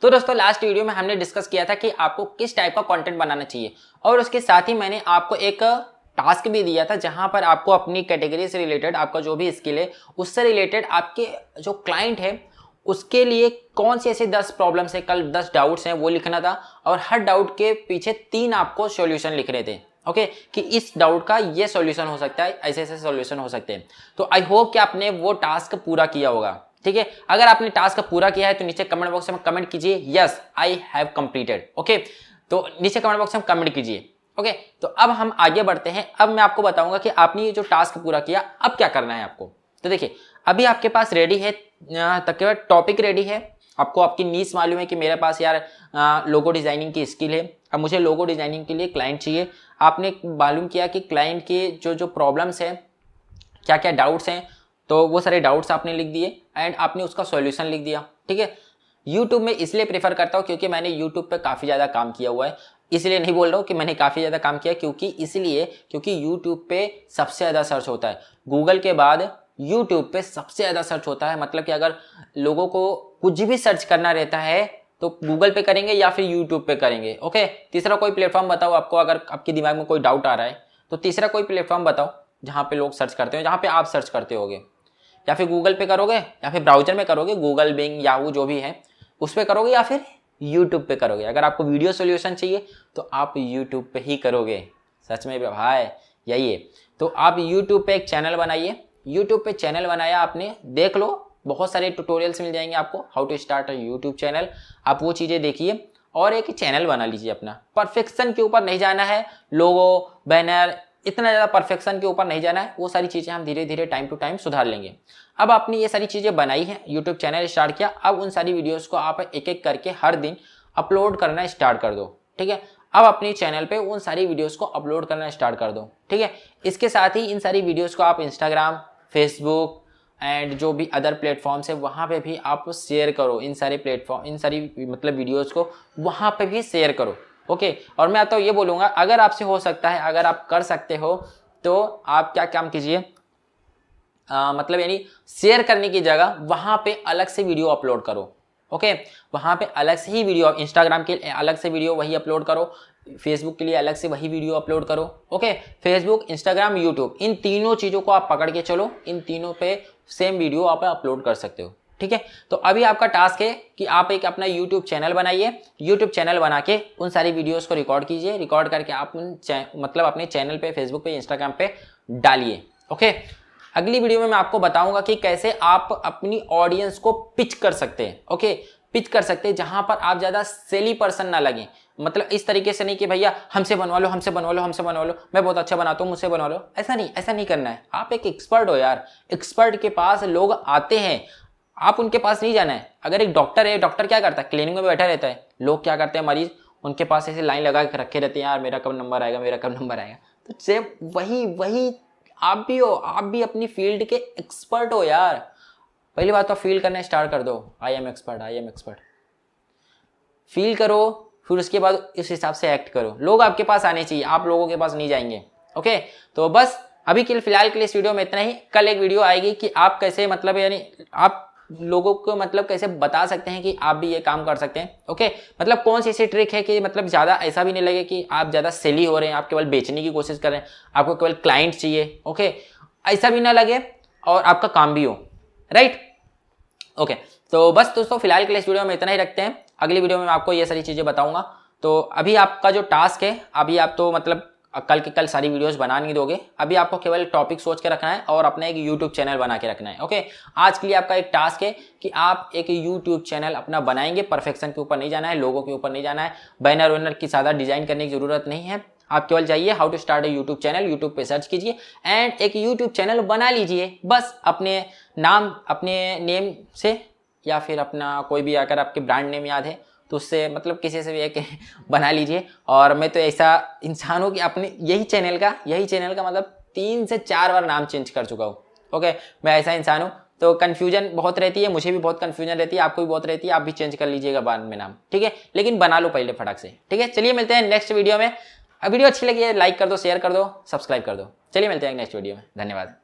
तो दोस्तों last video में हमने डिस्कस किया था कि आपको किस टाइप का कंटेंट बनाना चाहिए, और उसके साथ ही मैंने आपको एक टास्क भी दिया था जहां पर आपको अपनी कैटेगरी से रिलेटेड, आपका जो भी स्किल है उससे रिलेटेड, आपके जो क्लाइंट है उसके लिए कौन सी ऐसे 10 प्रॉब्लम्स है, कल 10 डाउट्स हैं वो लिखना था, और हर डाउट के पीछे 3 आपको सॉल्यूशन लिखने थे। ओके, कि इस डाउट का ये सॉल्यूशन हो सकता है, ऐसे ऐसे सॉल्यूशन हो सकते हैं। तो आई होप कि आपने वो टास्क पूरा किया होगा। ठीक है, अगर आपने टास्क पूरा किया है तो नीचे कमेंट बॉक्स में कमेंट कीजिए yes I have completed. Okay, तो नीचे कमेंट बॉक्स में कमेंट कीजिए। ओके, तो अब हम आगे बढ़ते हैं। अब मैं आपको बताऊंगा कि आपने ये जो टास्क पूरा किया अब क्या करना है आपको। तो देखिए, अभी आपके पास रेडी है, तकरीबन टॉपिक रेडी है, आपको आपकी नीश मालूम है कि मेरे पास यार लोगो डिजाइनिंग की स्किल है, अब मुझे लोगो डिजाइनिंग के लिए क्लाइंट चाहिए। आपने मालूम किया कि क्लाइंट के जो जो प्रॉब्लम्स है, क्या क्या डाउट्स हैं, तो वो सारे डाउट्स आपने लिख दिए एंड आपने उसका सॉल्यूशन लिख दिया। ठीक है, यूट्यूब में इसलिए प्रेफर करता हूँ क्योंकि मैंने यूट्यूब पे काफ़ी ज़्यादा काम किया हुआ है, इसलिए नहीं बोल रहा हूँ कि मैंने काफ़ी ज़्यादा काम किया, क्योंकि यूट्यूब पे सबसे ज़्यादा सर्च होता है, गूगल के बाद यूट्यूब पे सबसे ज़्यादा सर्च होता है। मतलब कि अगर लोगों को कुछ भी सर्च करना रहता है तो गूगल पे करेंगे या फिर यूट्यूब पे करेंगे। ओके, तीसरा कोई प्लेटफॉर्म बताओ आपको, अगर आपके दिमाग में कोई डाउट आ रहा है तो तीसरा कोई प्लेटफॉर्म बताओ जहाँ पे लोग सर्च करते हो, जहाँ पे आप सर्च करते होगे। या फिर गूगल पे करोगे या फिर ब्राउजर में करोगे, गूगल, बिंग, याहू जो भी है उस पर करोगे, या फिर यूट्यूब पे करोगे। अगर आपको वीडियो सॉल्यूशन चाहिए तो आप यूट्यूब पे ही करोगे। सच में भाई यही है। तो आप यूट्यूब पे एक चैनल बनाइए, यूट्यूब पे चैनल बनाया आपने, देख लो बहुत सारे ट्यूटोरियल्स मिल जाएंगे आपको, how to start a YouTube channel. आप वो चीज़ें देखिए और एक चैनल बना लीजिए अपना। परफेक्शन के ऊपर नहीं जाना है, लोगो, बैनर, इतना ज़्यादा परफेक्शन के ऊपर नहीं जाना है, वो सारी चीज़ें हम धीरे धीरे टाइम टू टाइम सुधार लेंगे। अब आपने ये सारी चीज़ें बनाई हैं, यूट्यूब चैनल स्टार्ट किया, अब उन सारी वीडियोस को आप एक एक करके हर दिन अपलोड करना स्टार्ट कर दो। ठीक है, अब अपने चैनल पे उन सारी वीडियोस को अपलोड करना स्टार्ट कर दो। ठीक है, इसके साथ ही इन सारी वीडियोस को आप इंस्टाग्राम, फेसबुक एंड जो भी अदर प्लेटफॉर्म्स है वहाँ पे भी आप शेयर करो। इन सारे प्लेटफॉर्म, इन सारी मतलब वीडियोज़ को वहाँ पे भी शेयर करो। ओके, और मैं तो ये बोलूँगा अगर आपसे हो सकता है, अगर आप कर सकते हो तो आप क्या काम कीजिए, मतलब यानी शेयर करने की जगह वहाँ पे अलग से वीडियो अपलोड करो। ओके, वहाँ पे अलग से ही वीडियो, इंस्टाग्राम के अलग से वीडियो वही अपलोड करो, फेसबुक के लिए अलग से वही वीडियो अपलोड करो। ओके, फेसबुक, इंस्टाग्राम, यूट्यूब, इन तीनों चीज़ों को आप पकड़ के चलो, इन तीनों पे सेम वीडियो आप अपलोड कर सकते हो। ठीक है, तो अभी आपका टास्क है कि आप एक अपना यूट्यूब चैनल बनाइए, यूट्यूब चैनल बना के उन सारी वीडियोस को रिकॉर्ड कीजिए, रिकॉर्ड करके आप मतलब अपने चैनल पे, फेसबुक पे, इंस्टाग्राम पे डालिए। ओके, अगली वीडियो में मैं आपको बताऊंगा कि कैसे आप अपनी ऑडियंस को पिच कर सकते हैं। ओके, पिच कर सकते हैं जहां पर आप ज़्यादा सेली पर्सन ना लगे। मतलब इस तरीके से नहीं कि भैया हमसे बनवा लो, हमसे बनवा लो, हमसे बनवा लो, मैं बहुत अच्छा बनाता हूँ, मुझसे बनवा लो। ऐसा नहीं, ऐसा नहीं करना है। आप एक एक्सपर्ट हो यार, एक्सपर्ट के पास लोग आते हैं, आप उनके पास नहीं जाना है। अगर एक डॉक्टर है, डॉक्टर क्या करता है, क्लिनिक में बैठा रहता है, लोग क्या करते हैं, मरीज उनके पास ऐसे लाइन लगा के रखे रहते हैं, यार मेरा कब नंबर आएगा, मेरा कब नंबर आएगा। तो सेम वही आप भी हो, आप भी अपनी फील्ड के एक्सपर्ट हो यार। पहली बात तो फील करना स्टार्ट कर दो, I am expert, I am expert. Feel करो, फिर उसके बाद इस हिसाब से एक्ट करो। लोग आपके पास आने चाहिए, आप लोगों के पास नहीं जाएंगे। ओके, तो बस अभी के लिए, फिलहाल के लिए इस वीडियो में इतना ही। कल एक वीडियो आएगी कि आप कैसे, मतलब यानी आप लोगों को मतलब कैसे बता सकते हैं कि आप भी ये काम कर सकते हैं। ओके, मतलब कौन सी ऐसी ट्रिक है कि मतलब ज़्यादा ऐसा भी नहीं लगे कि आप ज़्यादा सेली हो रहे हैं, आप केवल बेचने की कोशिश कर रहे हैं, आपको केवल क्लाइंट चाहिए। ओके, ऐसा भी ना लगे और आपका काम भी हो, राइट। ओके, तो बस दोस्तों फिलहाल के लिए इस वीडियो में इतना ही रखते हैं। अगली वीडियो में मैं आपको ये सारी चीज़ें बताऊंगा। तो अभी आपका जो टास्क है, अभी आप तो मतलब कल के कल सारी वीडियोस बना नहीं दोगे, अभी आपको केवल टॉपिक सोच के रखना है और अपना एक यूट्यूब चैनल बना के रखना है। ओके, आज के लिए आपका एक टास्क है कि आप एक यूट्यूब चैनल अपना बनाएंगे, परफेक्शन के ऊपर नहीं जाना है, लोगों के ऊपर नहीं जाना है, बैनर वैनर की ज़्यादा डिजाइन करने की जरूरत नहीं है। आप केवल जाइए how to start a YouTube channel, YouTube पे सर्च कीजिए एंड एक यूट्यूब चैनल बना लीजिए। बस अपने नाम, अपने नेम से, या फिर अपना कोई भी अगर आपके ब्रांड नेम याद है तो उससे, मतलब किसी से भी एक बना लीजिए। और मैं तो ऐसा इंसान हूँ कि अपने यही चैनल का मतलब 3 से 4 बार नाम चेंज कर चुका हूँ। ओके, मैं ऐसा इंसान हूँ। तो कन्फ्यूजन बहुत रहती है, मुझे भी बहुत कन्फ्यूजन रहती है, आपको भी बहुत रहती है, आप भी चेंज कर लीजिएगा बाद में नाम। ठीक है, लेकिन बना लो पहले फटाक से। ठीक है, चलिए मिलते हैं नेक्स्ट वीडियो में। वीडियो अच्छी लगी है लाइक कर दो, शेयर कर दो, सब्सक्राइब कर दो। चलिए मिलते हैं नेक्स्ट वीडियो में, धन्यवाद।